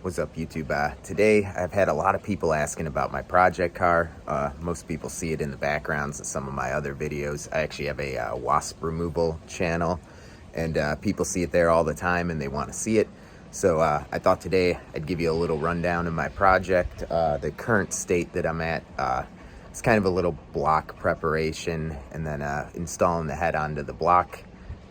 What's up, YouTube? Today I've had a lot of people asking about my project car. Most people see it in the backgrounds of some of my other videos. I actually have a wasp removal channel, and people see it there all the time and they want to see it. So I thought today I'd give you a little rundown of my project. The current state that I'm at, it's kind of a little block preparation and then installing the head onto the block.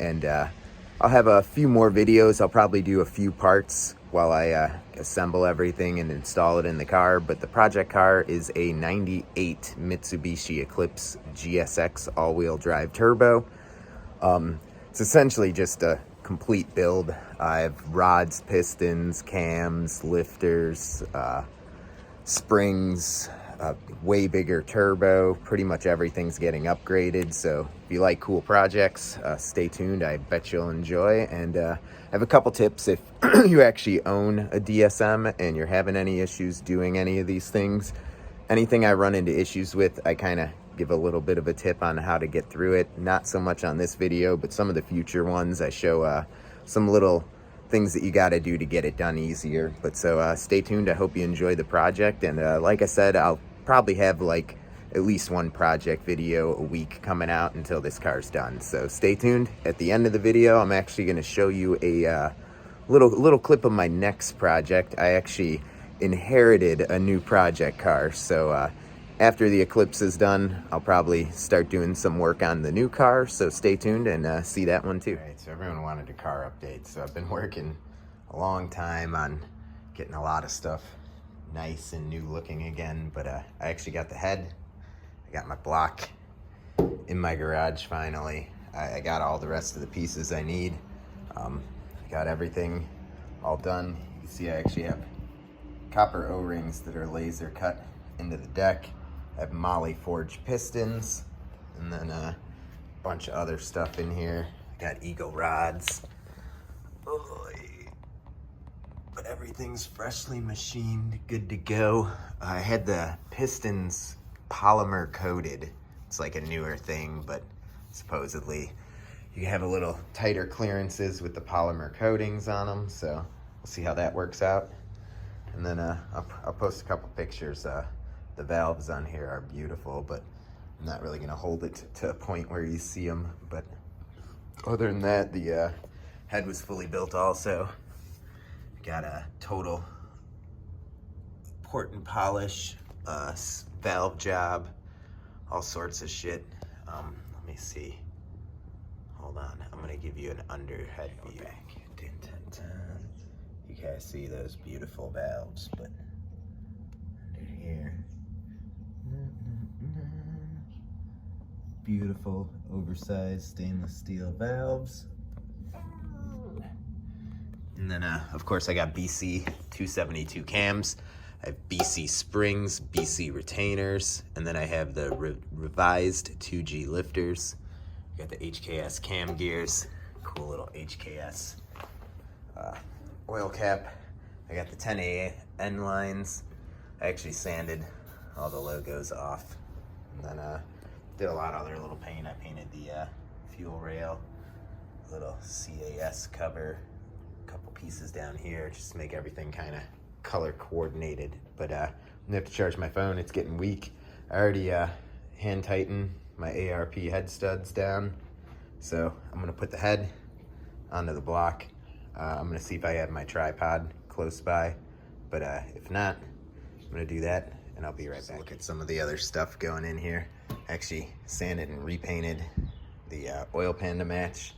And I'll have a few more videos. I'll probably do a few parts while I assemble everything and install it in the car. But the project car is a 98 Mitsubishi Eclipse GSX all-wheel drive turbo. It's essentially just a complete build. I have rods, pistons, cams, lifters, springs, way bigger turbo. Pretty much everything's getting upgraded. So if you like cool projects, stay tuned. I bet you'll enjoy. And I have a couple tips if you actually own a DSM and you're having any issues doing any of these things. Anything I run into issues with, I kind of give a little bit of a tip on how to get through it. Not so much on this video, but some of the future ones I show some little things that you got to do to get it done easier. But so stay tuned. I hope you enjoy the project. And like I said, I'll probably have like at least one project video a week coming out until this car's done. So stay tuned. At the end of the video, I'm actually going to show you a little clip of my next project. I actually inherited a new project car. So after the Eclipse is done, I'll probably start doing some work on the new car. So stay tuned and see that one too. All right, so everyone wanted a car update. So I've been working a long time on getting a lot of stuff nice and new looking again. But I actually got the head. I got my block in my garage finally. I got all the rest of the pieces I need. I got everything all done. You can see I actually have copper O-rings that are laser cut into the deck. I have moly forged pistons, and then a bunch of other stuff in here. I got eagle rods. But everything's freshly machined, good to go. I had the pistons polymer coated. It's like a newer thing, but supposedly you have a little tighter clearances with the polymer coatings on them. So we'll see how that works out. And then I'll post a couple pictures. The valves on here are beautiful, but I'm not really gonna hold it to a point where you see them. But other than that, the head was fully built also. Got a total port and polish, valve job, all sorts of shit. Let me see. Hold on, I'm gonna give you an underhead view. You guys see those beautiful valves, but under here, beautiful oversized stainless steel valves. And then, of course, I got BC 272 cams. I have BC springs, BC retainers, and then I have the revised 2G lifters. I got the HKS cam gears, cool little HKS oil cap. I got the 10A end lines. I actually sanded all the logos off, and then did a lot of other little paint. I painted the fuel rail, little CAS cover, couple pieces down here just to make everything kind of color coordinated. But I'm gonna have to charge my phone. It's getting weak. I already hand tightened my ARP head studs down, so I'm gonna put the head onto the block. I'm gonna see if I have my tripod close by, but if not, I'm gonna do that and I'll be right back. Look at some of the other stuff going in here. Actually sanded and repainted the oil pan to match.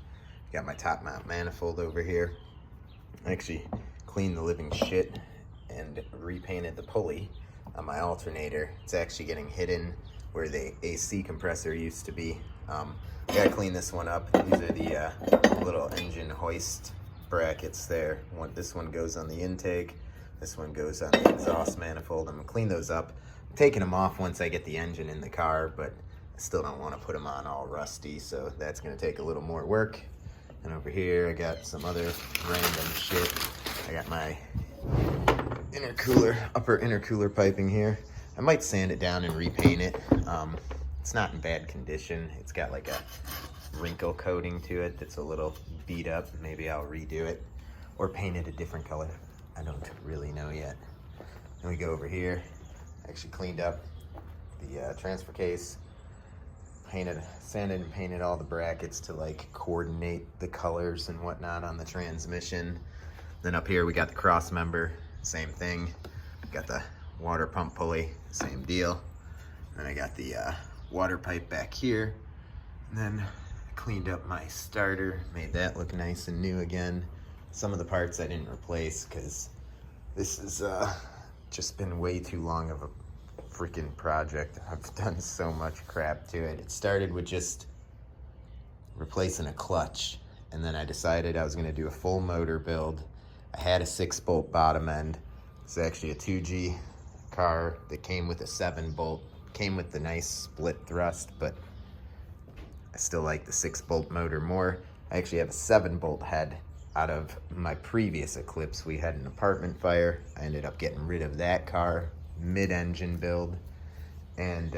Got my top mount manifold over here. I actually cleaned the living shit and repainted the pulley on my alternator. It's actually getting hidden where the AC compressor used to be. I gotta clean this one up. These are the little engine hoist brackets there. This one goes on the intake. This one goes on the exhaust manifold. I'm gonna clean those up. I'm taking them off once I get the engine in the car, but I still don't want to put them on all rusty, so that's gonna take a little more work. And over here, I got some other random shit. I got my upper intercooler piping here. I might sand it down and repaint it. It's not in bad condition. It's got like a wrinkle coating to it that's a little beat up. Maybe I'll redo it or paint it a different color. I don't really know yet. Then we go over here. Actually cleaned up the transfer case, sanded and painted all the brackets to like coordinate the colors and whatnot on the transmission. Then up here we got the cross member, same thing. Got the water pump pulley, same deal. Then I got the water pipe back here. And then cleaned up my starter, made that look nice and new again. Some of the parts I didn't replace because this has just been way too long of a freaking project. I've done so much crap to it. It started with just replacing a clutch, and then I decided I was gonna do a full motor build. I had a 6-bolt bottom end. It's actually a 2G car that came with a 7-bolt. Came with the nice split thrust, but I still like the 6-bolt motor more. I actually have a 7-bolt head out of my previous Eclipse. We had an apartment fire. I ended up getting rid of that car, mid-engine build. And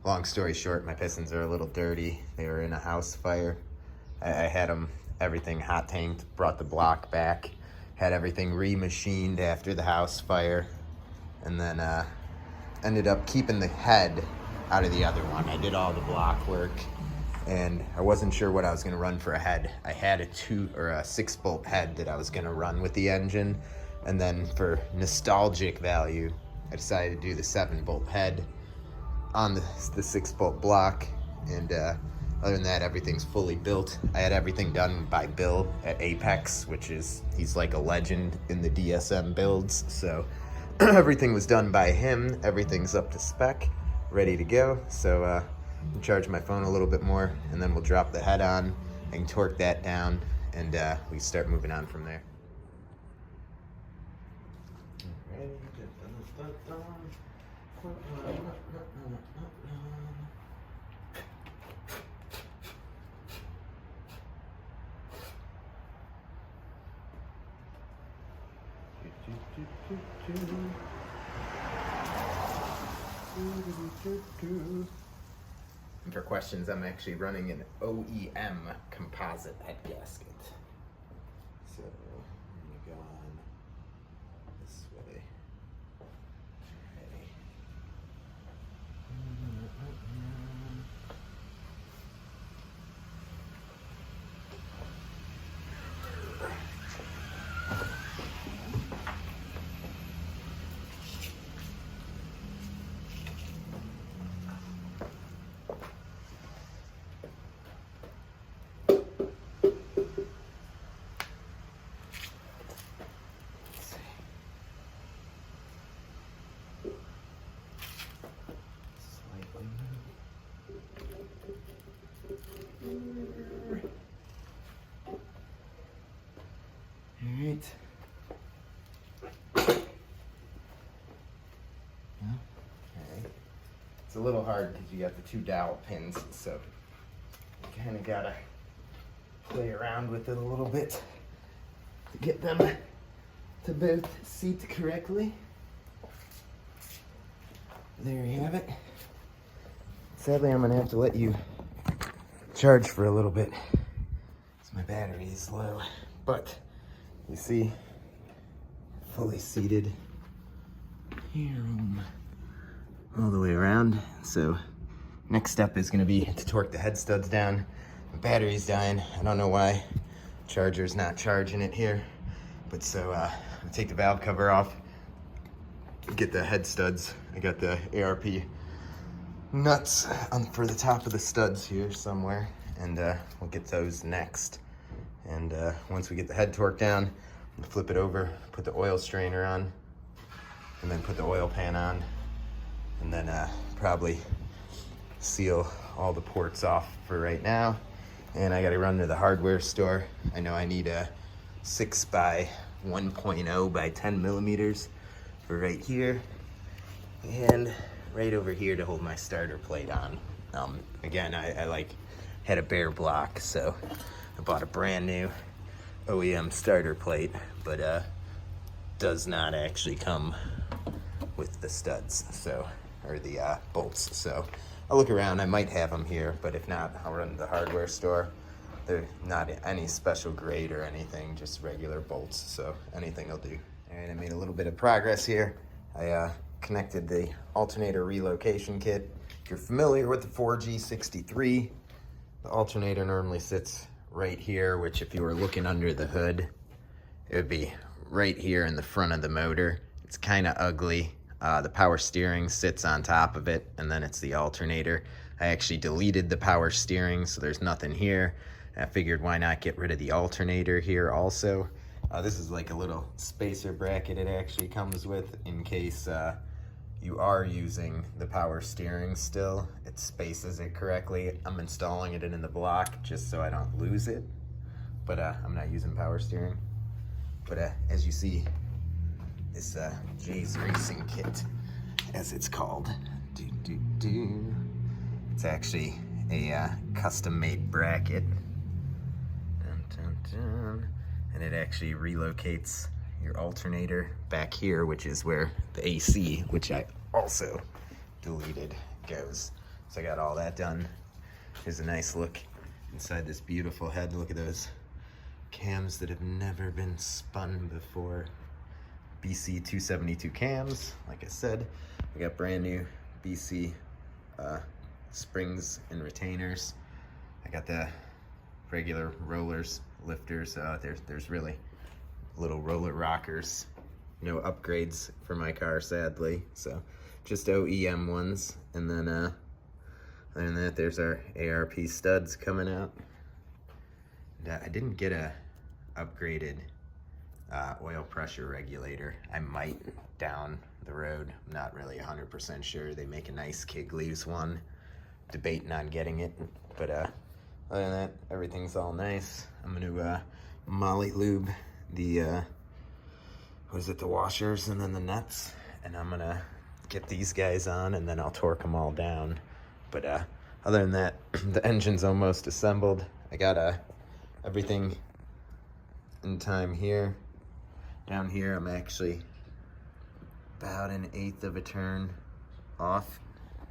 long story short, my pistons are a little dirty. They were in a house fire. I had them, everything hot tanked, brought the block back, had everything remachined after the house fire, and then ended up keeping the head out of the other one. I did all the block work, and I wasn't sure what I was gonna run for a head. I had a 6-bolt head that I was gonna run with the engine, and then for nostalgic value, I decided to do the 7-bolt head on the 6-bolt block. And other than that, everything's fully built. I had everything done by Bill at Apex, he's like a legend in the DSM builds. So everything was done by him. Everything's up to spec, ready to go. So I'll charge my phone a little bit more, and then we'll drop the head on and torque that down, and we start moving on from there. And for questions, I'm actually running an OEM composite head gasket. So I'm gonna go on this way. Okay. Alright. Okay. It's a little hard because you got the 2 dowel pins, so you kind of gotta play around with it a little bit to get them to both seat correctly. There you have it. Sadly, I'm gonna have to let you charge for a little bit because my battery is low, but you see, fully seated here all the way around. So next step is gonna be to torque the head studs down. My battery's dying. I don't know why. Charger's not charging it here. But so I'll take the valve cover off, get the head studs. I got the ARP nuts for the top of the studs here somewhere, and we'll get those next. And once we get the head torqued down, we'll flip it over, put the oil strainer on, and then put the oil pan on, and then probably seal all the ports off for right now. And I gotta run to the hardware store. I know I need a 6 by 1.0 by 10 millimeters for right here, and right over here to hold my starter plate on. Again, I like had a bare block, so I bought a brand new OEM starter plate, but does not actually come with the studs, so, or the bolts. So I'll look around. I might have them here, but if not, I'll run to the hardware store, They're not any special grade or anything, just regular bolts, so anything will do. All right, I made a little bit of progress here. I connected the alternator relocation kit. If you're familiar with the 4G63, the alternator normally sits right here, which if you were looking under the hood, it would be right here in the front of the motor. It's kind of ugly. The power steering sits on top of it, and then it's the alternator. I actually deleted the power steering, so there's nothing here. I figured why not get rid of the alternator here also. This is like a little spacer bracket it actually comes with in case you are using the power steering still. It spaces it correctly. I'm installing it in the block just so I don't lose it, but I'm not using power steering. But as you see, this Jay's Racing Kit, as it's called, it's actually a custom-made bracket. And it actually relocates your alternator back here, which is where the AC, which I also deleted, goes. So I got all that done. Here's a nice look inside this beautiful head. Look at those cams that have never been spun before. BC 272 cams, like I said. I got brand new BC springs and retainers. I got the regular rollers, lifters. There's really little roller rockers. No upgrades for my car, sadly. So just OEM ones. And then other than that, there's our ARP studs coming out. I didn't get a upgraded oil pressure regulator. I might down the road. I'm not really 100% sure. They make a nice Kigley's one. Debating on getting it, but other than that, everything's all nice. I'm gonna Molly lube the the washers and then the nuts, and I'm gonna get these guys on, and then I'll torque them all down. But other than that, the engine's almost assembled. I got everything in time here. Down here, I'm actually about 1/8 of a turn off,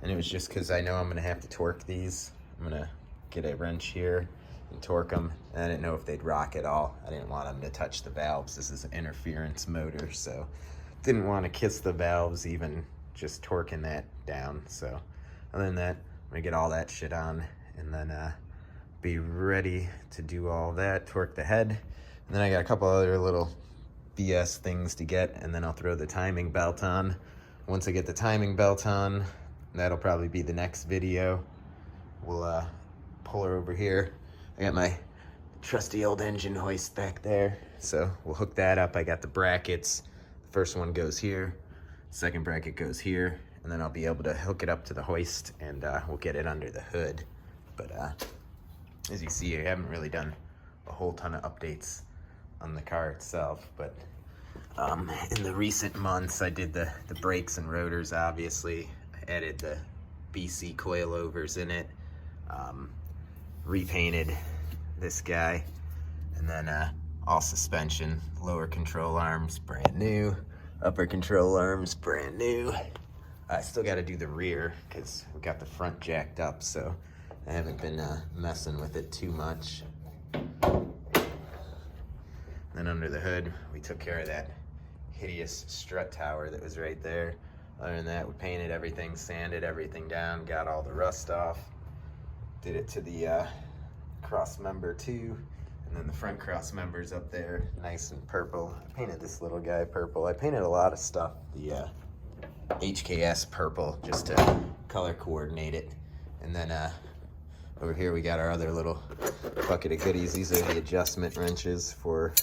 and it was just because I know I'm gonna have to torque these. I'm gonna get a wrench here and torque them, and I didn't know if they'd rock at all. I didn't want them to touch the valves. This is an interference motor, so didn't want to kiss the valves even just torquing that down. So other than that, I'm gonna get all that shit on, and then be ready to do all that, torque the head, and then I got a couple other little BS things to get, and then I'll throw the timing belt on. Once I get the timing belt on, that'll probably be the next video. We'll pull her over here. I got my trusty old engine hoist back there, so we'll hook that up. I got the brackets. The first one goes here, second bracket goes here, and then I'll be able to hook it up to the hoist, and we'll get it under the hood. But as you see, I haven't really done a whole ton of updates on the car itself, but in the recent months I did the brakes and rotors. Obviously I added the BC coilovers in it, repainted this guy, and then all suspension, lower control arms brand new, upper control arms brand new. I still got to do the rear because we got the front jacked up, so I haven't been messing with it too much. Then under the hood, we took care of that hideous strut tower that was right there. Other than that, we painted everything, sanded everything down, got all the rust off. Did it to the cross member too. And then the front cross member's up there, nice and purple. I painted this little guy purple. I painted a lot of stuff, the HKS purple, just to color coordinate it. And then over here we got our other little bucket of goodies. These are the adjustment wrenches for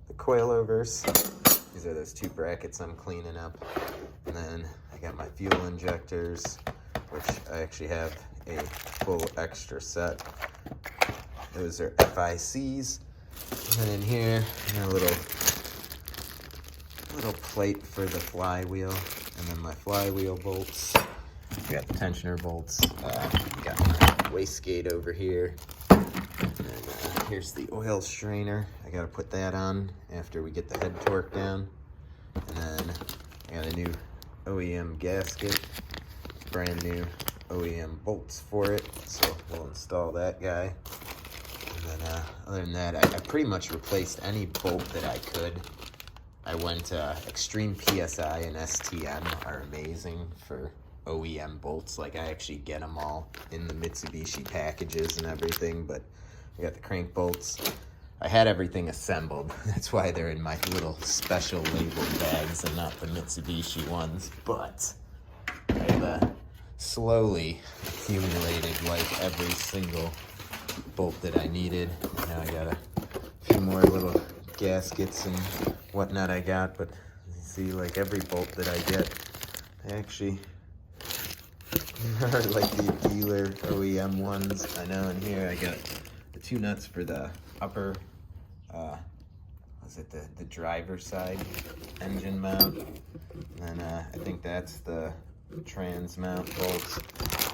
the coilovers. These are those two brackets I'm cleaning up. And then I got my fuel injectors, which I actually have a full extra set. Those are FICs. And then in here, I got a little plate for the flywheel. And then my flywheel bolts. I got the tensioner bolts. Got my wastegate over here. And here's the oil strainer. I gotta put that on after we get the head torque down. And then I got a new OEM gasket, brand new OEM bolts for it. So we'll install that guy. And And then other than that, I pretty much replaced any bolt that I could. I went Extreme PSI and STM are amazing for OEM bolts. Like, I actually get them all in the Mitsubishi packages and everything, but I got the crank bolts. I had everything assembled. That's why they're in my little special labeled bags and not the Mitsubishi ones. But I've slowly accumulated like every single bolt that I needed. Now I got a few more little gaskets and whatnot I got, but you see, like, every bolt that I get, I actually are like the dealer OEM ones. I know in here I got the 2 nuts for the upper, was it the driver's side engine mount, and then I think that's the trans mount bolts,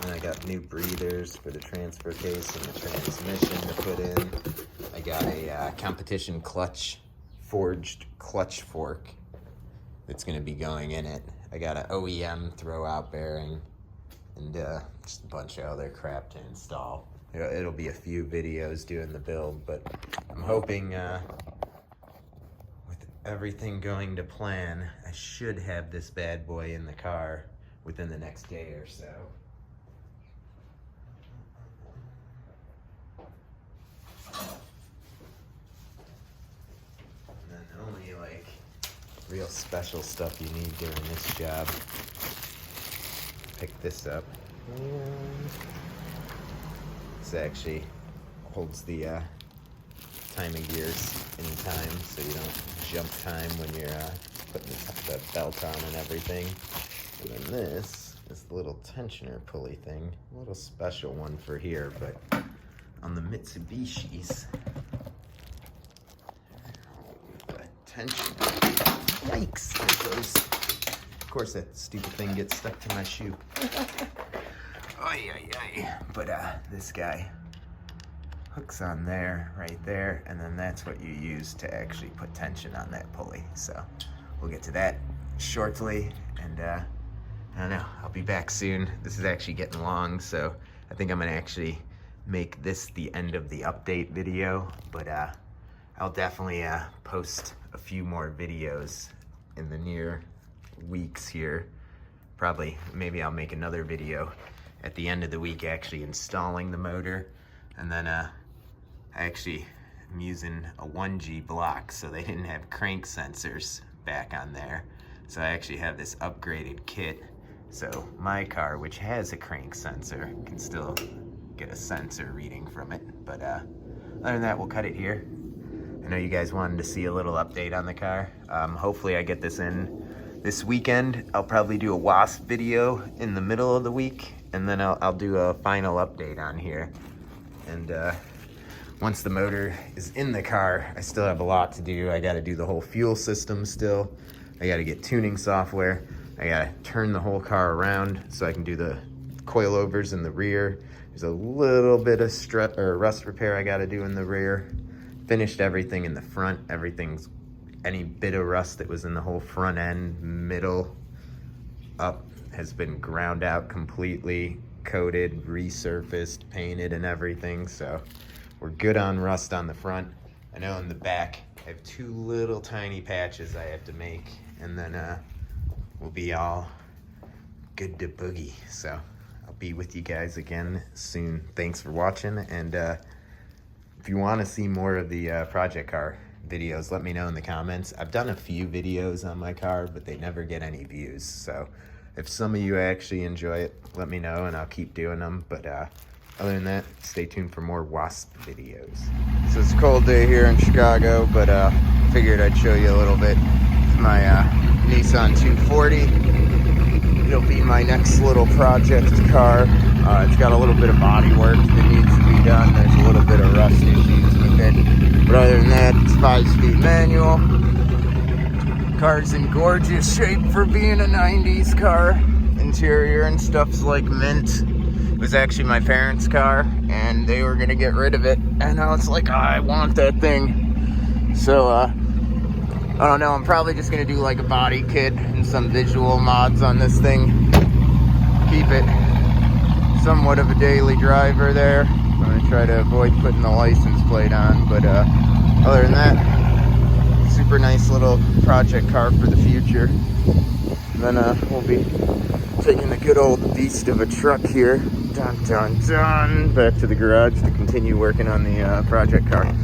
and I got new breathers for the transfer case and the transmission to put in. I got a competition clutch, forged clutch fork that's going to be going in it. I got an OEM throwout bearing and just a bunch of other crap to install. It'll be a few videos doing the build, but I'm hoping with everything going to plan, I should have this bad boy in the car within the next day or so. And then the only like real special stuff you need during this job, pick this up. This actually holds the timing gears in time, so you don't jump time when you're putting the belt on and everything. And then this is the little tensioner pulley thing, a little special one for here, but on the Mitsubishis, tension. Yikes! There goes. Of course, that stupid thing gets stuck to my shoe. Ay, ay, ay. But this guy hooks on there, right there, and then that's what you use to actually put tension on that pulley. So we'll get to that shortly, and I don't know, I'll be back soon. This is actually getting long, so I think I'm gonna actually make this the end of the update video, but I'll definitely post a few more videos in the near weeks here. Probably, maybe I'll make another video at the end of the week actually installing the motor, and then I actually am using a 1G block, so they didn't have crank sensors back on there. So I actually have this upgraded kit, so my car, which has a crank sensor, can still get a sensor reading from it. But other than that, we'll cut it here. I know you guys wanted to see a little update on the car. Hopefully I get this in this weekend. I'll probably do a WASP video in the middle of the week, and then I'll do a final update on here. And once the motor is in the car, I still have a lot to do. I gotta do the whole fuel system still. I gotta get tuning software. I gotta turn the whole car around so I can do the coilovers in the rear. There's a little bit of rust repair I gotta do in the rear. Finished everything in the front. Everything's, any bit of rust that was in the whole front end, middle, up, has been ground out completely, coated, resurfaced, painted and everything. So we're good on rust on the front. I know in the back, I have 2 little tiny patches I have to make, and then we'll be all good to boogie. So I'll be with you guys again soon. Thanks for watching, and if you want to see more of the project car videos, let me know in the comments. I've done a few videos on my car, but they never get any views. So if some of you actually enjoy it, let me know and I'll keep doing them. But other than that, stay tuned for more WASP videos. So it's a cold day here in Chicago, but figured I'd show you a little bit. It's my Nissan 240. It'll be my next little project car. It's got a little bit of body work that needs to be done. There's a little bit of rust issues with it. But other than that, it's 5-speed manual. Car's in gorgeous shape for being a 90s car. Interior and stuff's like mint. It was actually my parents' car, and they were gonna get rid of it. And now it's like, I want that thing. So, I don't know, I'm probably just gonna do like a body kit and some visual mods on this thing. Keep it somewhat of a daily driver there. But try to avoid putting the license plate on. But other than that, super nice little project car for the future. And then we'll be taking the good old beast of a truck here, dun dun dun, back to the garage to continue working on the project car.